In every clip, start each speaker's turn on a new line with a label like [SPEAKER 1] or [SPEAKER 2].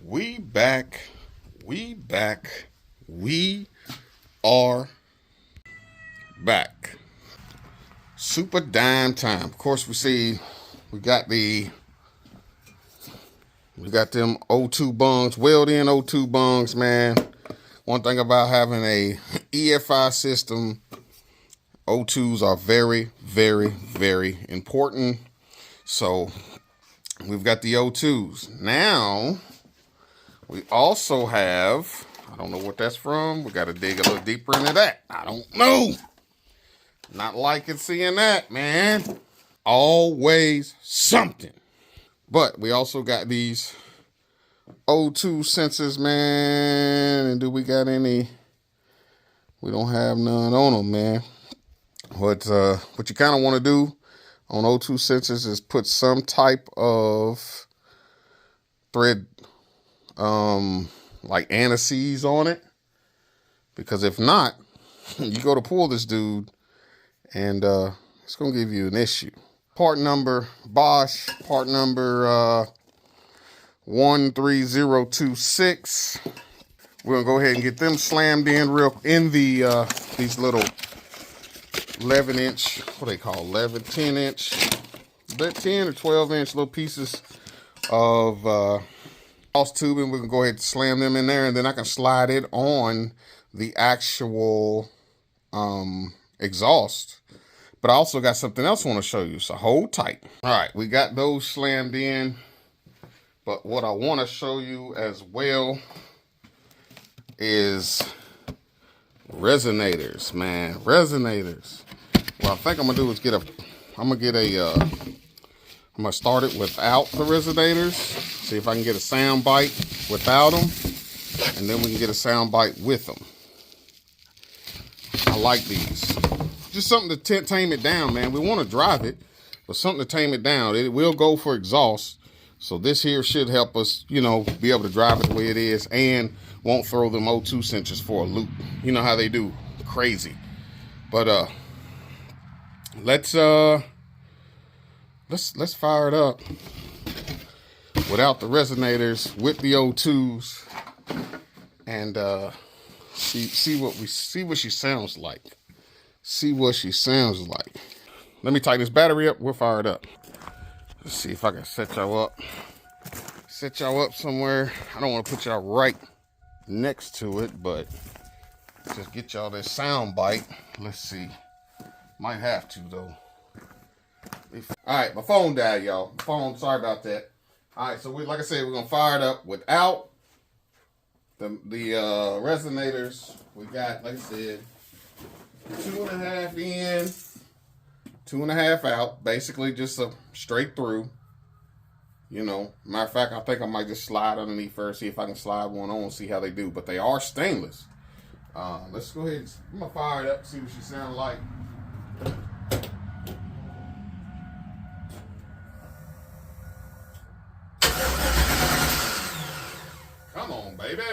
[SPEAKER 1] We back. We back. We are back. Super dime time. Of course, we got them O2 bungs, weld-in O2 bungs, man. One thing about having a EFI system, O2s are very, very, very important. So we've got the O2s. Now, we also have, I don't know what that's from. We got to dig a little deeper into that. I don't know. Not liking seeing that, man. Always something. But we also got these O2 sensors, man. And do we got any? We don't have none on them, man. What you kind of want to do on O2 sensors is put some type of thread, like anti-seize on it. Because if not, you go to pull this dude and it's going to give you an issue. Part number, Bosch, part number 13026. We're going to go ahead and get them slammed in these little 11-inch, what they call 10-inch, 10 or 12-inch little pieces of cross tubing. We can go ahead and slam them in there, and then I can slide it on the actual exhaust. But I also got something else I want to show you, so hold tight. All right, we got those slammed in. But what I want to show you as well is resonators, man. Resonators. What I think I'm gonna do is I'm gonna start it without the resonators. See if I can get a sound bite without them, and then we can get a sound bite with them. I like these. Just something to tame it down, man. We want to drive it, but something to tame it down. It will go for exhaust. So this here should help us, be able to drive it the way it is, and won't throw them O2 sensors for a loop. You know how they do, crazy. But let's fire it up without the resonators, with the O2s, and see what she sounds like. See what she sounds like. Let me tighten this battery up. We'll fire it up. Let's see if I can set y'all up. Set y'all up somewhere. I don't want to put y'all right next to it, but just get y'all this sound bite. Let's see. Might have to, though. All right, my phone died, y'all. Sorry about that. All right, so like I said, we're going to fire it up without the resonators. We got, like I said, 2.5 in, 2.5 out. Basically just a straight through. Matter of fact, I think I might just slide underneath first, see if I can slide one on, see how they do. But they are stainless. Let's go ahead. I'm going to fire it up, see what she sounds like. Come on, baby.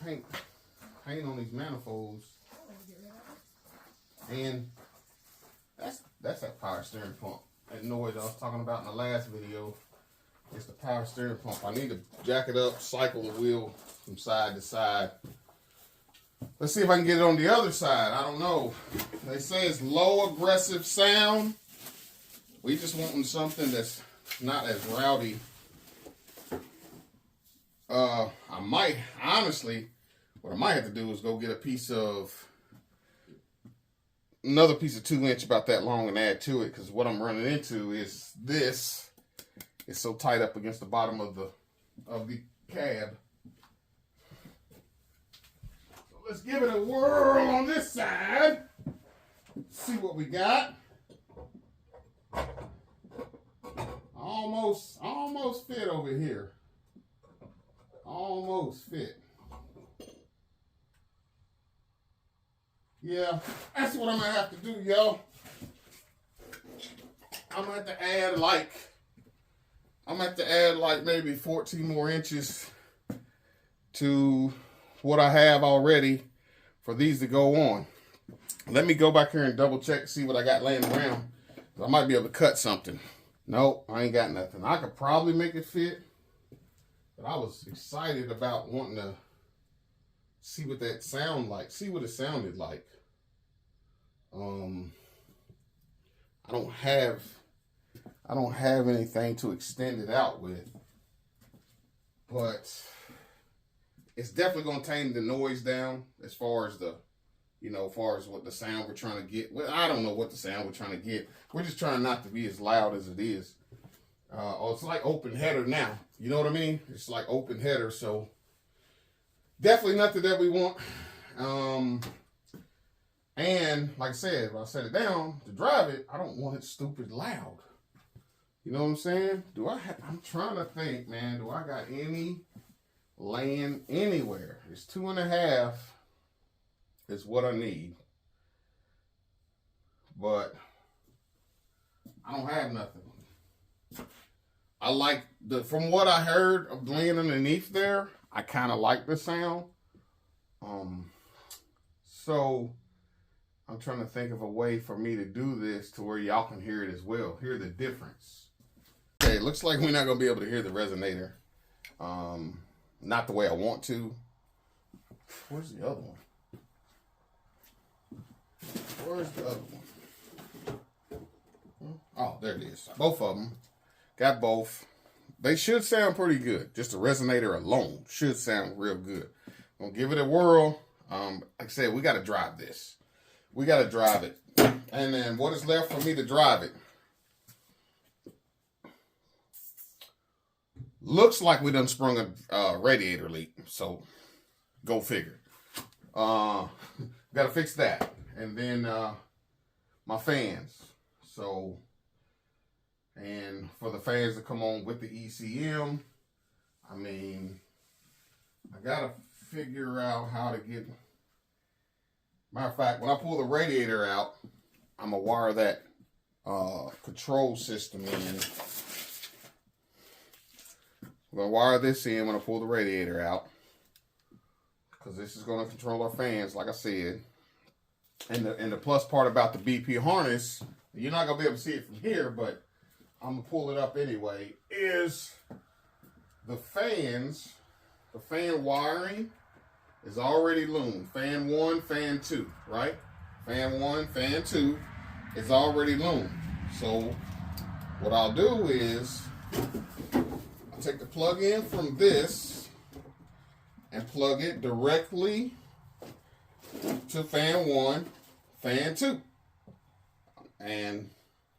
[SPEAKER 1] paint on these manifolds. And that's that power steering pump. That noise I was talking about in the last video. It's the power steering pump. I need to jack it up, cycle the wheel from side to side. Let's see if I can get it on the other side. I don't know. They say it's low aggressive sound. We just wanting something that's not as rowdy. I might, honestly, what I might have to do is go get another piece of 2-inch about that long and add to it, because what I'm running into is this. It's so tight up against the bottom of the cab. So let's give it a whirl on this side. See what we got. Almost fit over here. Almost fit. Yeah, that's what I'm gonna have to do, y'all. I'm gonna have to add like maybe 14 more inches to what I have already for these to go on. Let me go back here and double check, see what I got laying around. I might be able to cut something. Nope, I ain't got nothing. I could probably make it fit, but I was excited about wanting to see what that sound like, see what it sounded like. I don't have anything to extend it out with, but it's definitely going to tame the noise down as far as what the sound we're trying to get. Well, I don't know what the sound we're trying to get. We're just trying not to be as loud as it is. It's like open header now. You know what I mean? It's like open header, so definitely nothing that we want. And like I said, when I set it down to drive it, I don't want it stupid loud. You know what I'm saying? I'm trying to think, man, do I got any laying anywhere? It's 2.5 is what I need. But I don't have nothing. I like from what I heard of laying underneath there, I kind of like the sound. So I'm trying to think of a way for me to do this to where y'all can hear it as well. Hear the difference. Okay, looks like we're not going to be able to hear the resonator. Not the way I want to. Where's the other one? Where's the other one? Oh, there it is. Both of them. Got both. They should sound pretty good. Just the resonator alone should sound real good. Gonna give it a whirl. Like I said, we got to drive this. We got to drive it. And then what is left for me to drive it? Looks like we done sprung a radiator leak. So, go figure. Got to fix that. And then my fans. So, and for the fans to come on with the ECM, I mean, I got to figure out how to get... Matter of fact, when I pull the radiator out, I'm going to wire that control system in. I'm going to wire this in when I pull the radiator out, because this is going to control our fans, like I said. And the plus part about the BP harness, you're not going to be able to see it from here, but I'm going to pull it up anyway, is the fans, the fan wiring is already loomed. Fan 1, fan 2, right? Fan 1, fan 2 is already loomed. So what I'll do is I'll take the plug in from this and plug it directly to fan 1, fan 2, and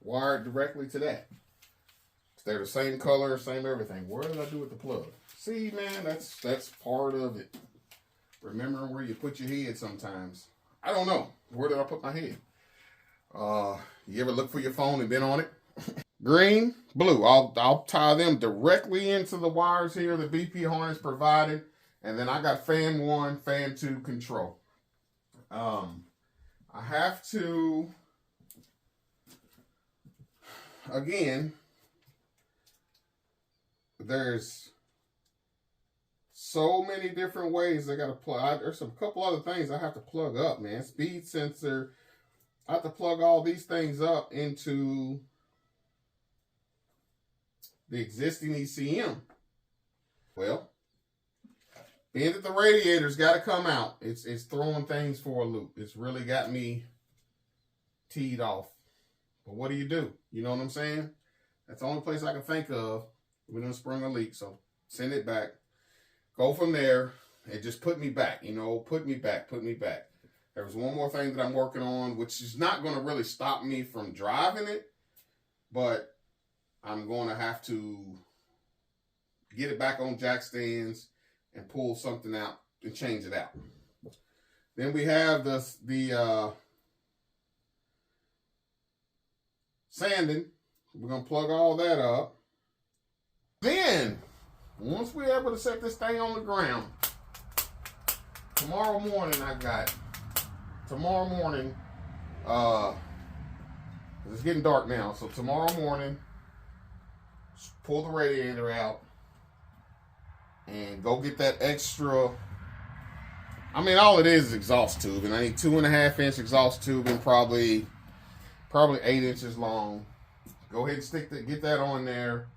[SPEAKER 1] wire it directly to that. They're the same color, same everything. What did I do with the plug? See, man, that's part of it. Remembering where you put your head sometimes. I don't know. Where did I put my head? You ever look for your phone and been on it? Green, blue. I'll tie them directly into the wires here the BP harness provided. And then I got fan 1, fan 2 control. I have to, again, there's so many different ways I got to plug. There's a couple other things I have to plug up, man. Speed sensor. I have to plug all these things up into the existing ECM. Well, being that the radiator's got to come out, it's throwing things for a loop. It's really got me teed off. But what do? You know what I'm saying? That's the only place I can think of. We done sprung a leak, so send it back. Go from there and just put me back, put me back. There was one more thing that I'm working on, which is not going to really stop me from driving it, but I'm going to have to get it back on jack stands and pull something out and change it out. Then we have the sanding. We're going to plug all that up. Then, once we're able to set this thing on the ground, tomorrow morning, it's getting dark now, so tomorrow morning, pull the radiator out and go get that extra. All it is exhaust tube, and I need 2.5-inch exhaust tubing, probably 8 inches long. Go ahead and get that on there.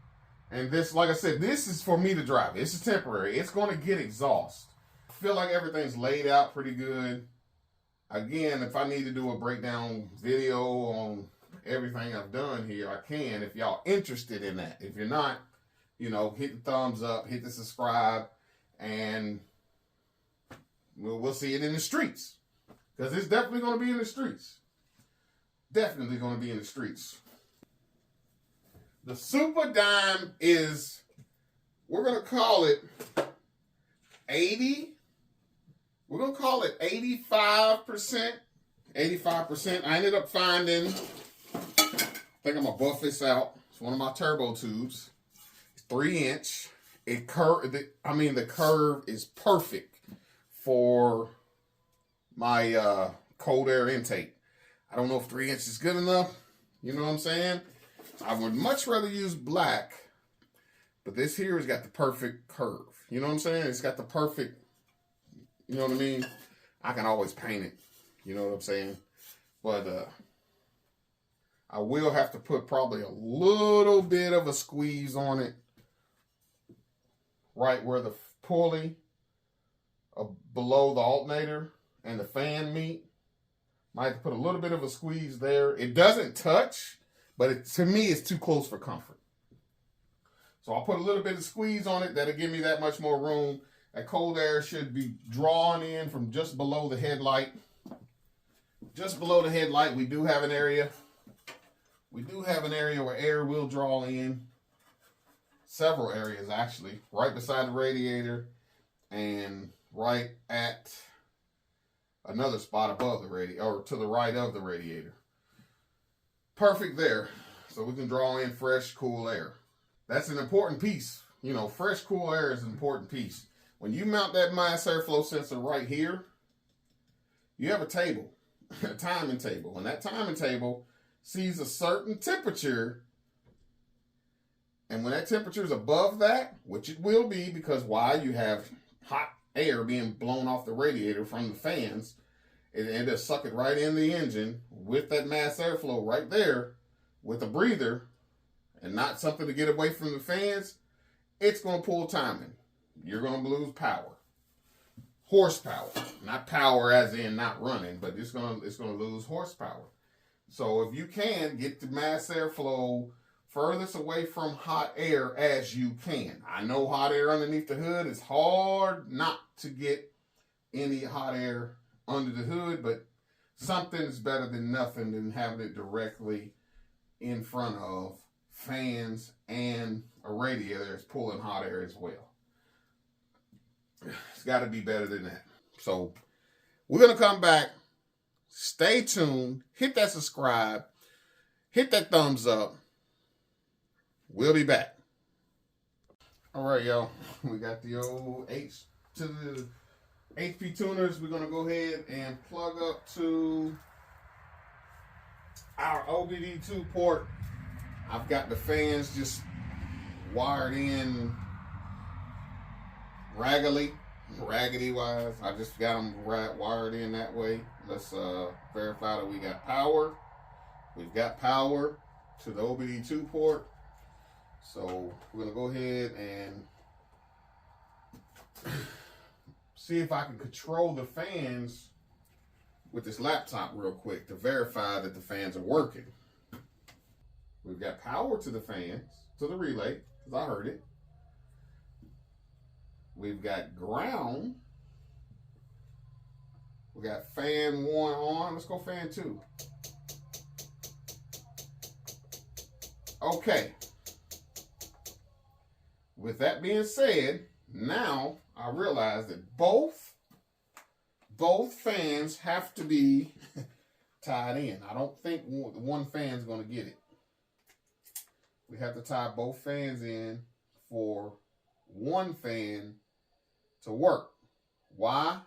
[SPEAKER 1] And this, like I said, this is for me to drive. This is temporary. It's going to get exhaust. I feel like everything's laid out pretty good. Again, if I need to do a breakdown video on everything I've done here, I can, if y'all interested in that. If you're not, hit the thumbs up, hit the subscribe, and we'll see it in the streets. Because it's definitely going to be in the streets. Definitely going to be in the streets. The Super Dime is, we're going to call it 80. We're going to call it 85%. 85%. I ended up finding, I think I'm going to buff this out. It's one of my turbo tubes. It's 3-inch. The curve is perfect for my cold air intake. I don't know if 3 inches is good enough. You know what I'm saying? I would much rather use black, but this here has got the perfect curve. You know what I'm saying? It's got the perfect, you know what I mean? I can always paint it. You know what I'm saying? But I will have to put probably a little bit of a squeeze on it, right where the pulley below the alternator and the fan meet. Might have to put a little bit of a squeeze there. It doesn't touch, but to me, it's too close for comfort. So I'll put a little bit of squeeze on it. That'll give me that much more room. That cold air should be drawn in from just below the headlight. Just below the headlight, we do have an area. We do have an area where air will draw in. Several areas, actually. Right beside the radiator and right at another spot above the radiator, or to the right of the radiator. Perfect there. So we can draw in fresh, cool air. That's an important piece. Fresh, cool air is an important piece. When you mount that mass airflow sensor right here, you have a table, a timing table. And that timing table sees a certain temperature. And when that temperature is above that, which it will be, because why? You have hot air being blown off the radiator from the fans. And just suck it right in the engine with that mass airflow right there with a breather and not something to get away from the fans. It's going to pull timing. You're going to lose power. Horsepower. Not power as in not running, but it's going to lose horsepower. So if you can, get the mass airflow furthest away from hot air as you can. I know hot air underneath the hood is hard not to get any hot air under the hood, but something is better than nothing than having it directly in front of fans and a radiator that's pulling hot air as well. It's got to be better than that. So we're going to come back. Stay tuned. Hit that subscribe. Hit that thumbs up. We'll be back. All right, y'all. We got the old H to the HP tuners. We're going to go ahead and plug up to our OBD2 port. I've got the fans just wired in raggedy wise. I just got them wired in that way. Let's verify that we got power. We've got power to the OBD2 port. So we're gonna go ahead and see if I can control the fans with this laptop real quick to verify that the fans are working. We've got power to the fans, to the relay, because I heard it. We've got ground. We got fan 1 on. Let's go fan 2. Okay. With that being said, now I realize that both fans have to be tied in. I don't think one fan's going to get it. We have to tie both fans in for one fan to work. Why?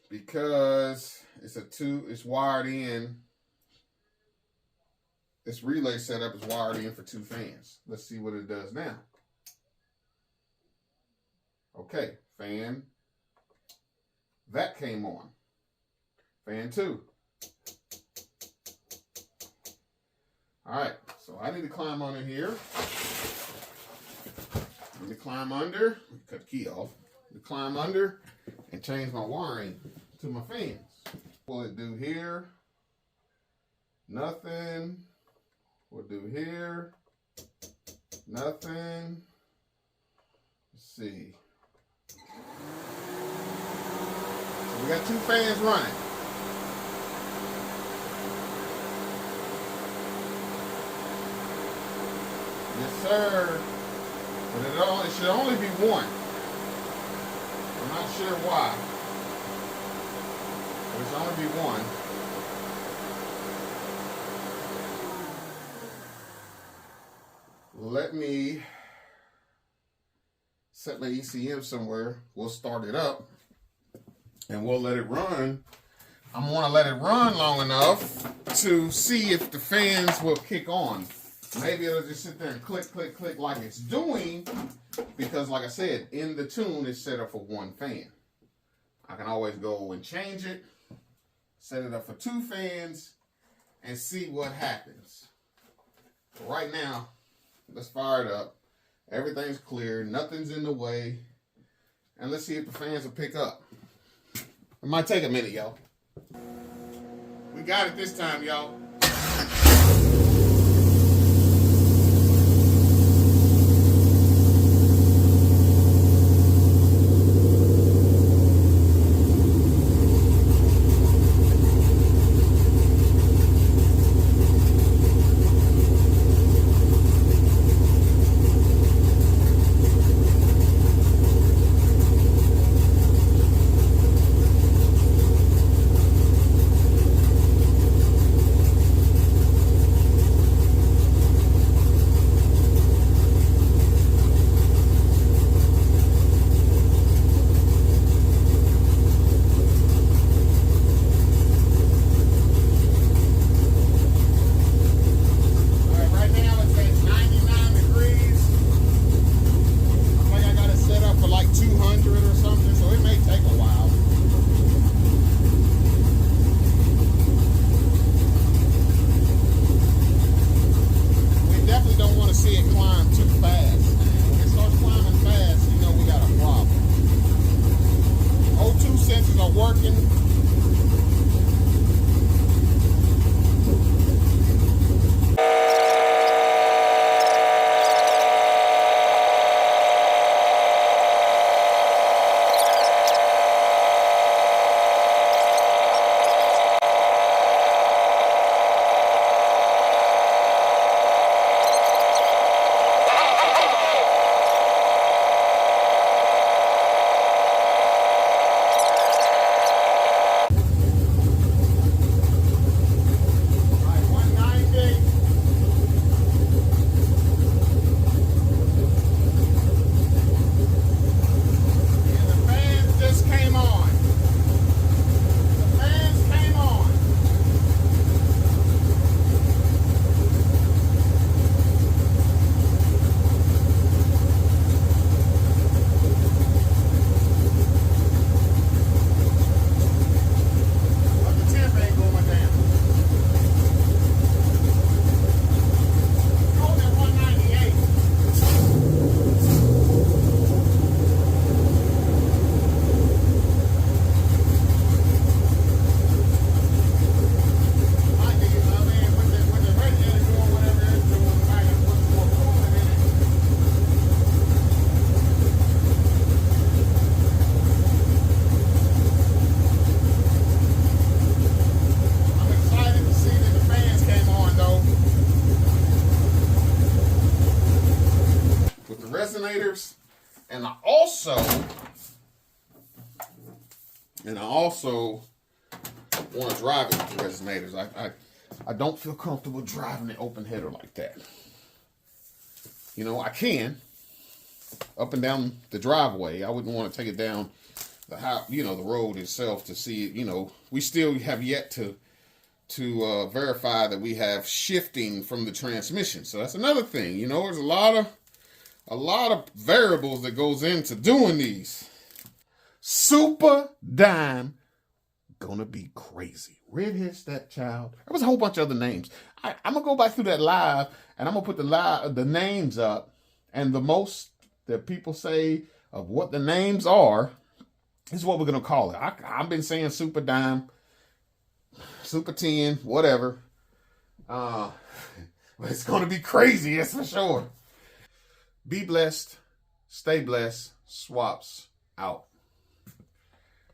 [SPEAKER 1] Because it's wired in. This relay setup is wired in for 2 fans. Let's see what it does now. Okay, fan. That came on. Fan 2. All right, so I need to climb under here. Let me climb under. Cut the key off. Let me climb under and change my wiring to my fans. What will it do here? Nothing. We'll do here. Nothing. Let's see. So we got 2 fans running. Yes, sir. But it should only be 1. I'm not sure why. But it should only be 1. Let me set my ECM somewhere. We'll start it up and we'll let it run. I'm going to let it run long enough to see if the fans will kick on. Maybe it'll just sit there and click, click, click like it's doing, because like I said, in the tune it's set up for 1 fan. I can always go and change it, set it up for 2 fans, and see what happens. But right now, let's fire it up. Everything's clear. Nothing's in the way. And let's see if the fans will pick up. It might take a minute, y'all. We got it this time, y'all. And I also want to drive it with the resonators. I don't feel comfortable driving the open header like that. You know, I can up and down the driveway. I wouldn't want to take it down the road itself to see it. You know, we still have yet to verify that we have shifting from the transmission. So that's another thing. You know, there's a lot of variables that goes into doing these. Super Dime gonna be crazy. Redhead Stepchild. There was a whole bunch of other names. I'm gonna go back through that live and I'm gonna put the names up, and the most that people say of what the names are is what we're gonna call it. I've been saying Super Dime, Super 10, whatever. But it's gonna be crazy, that's for sure. Be blessed, stay blessed, swaps out.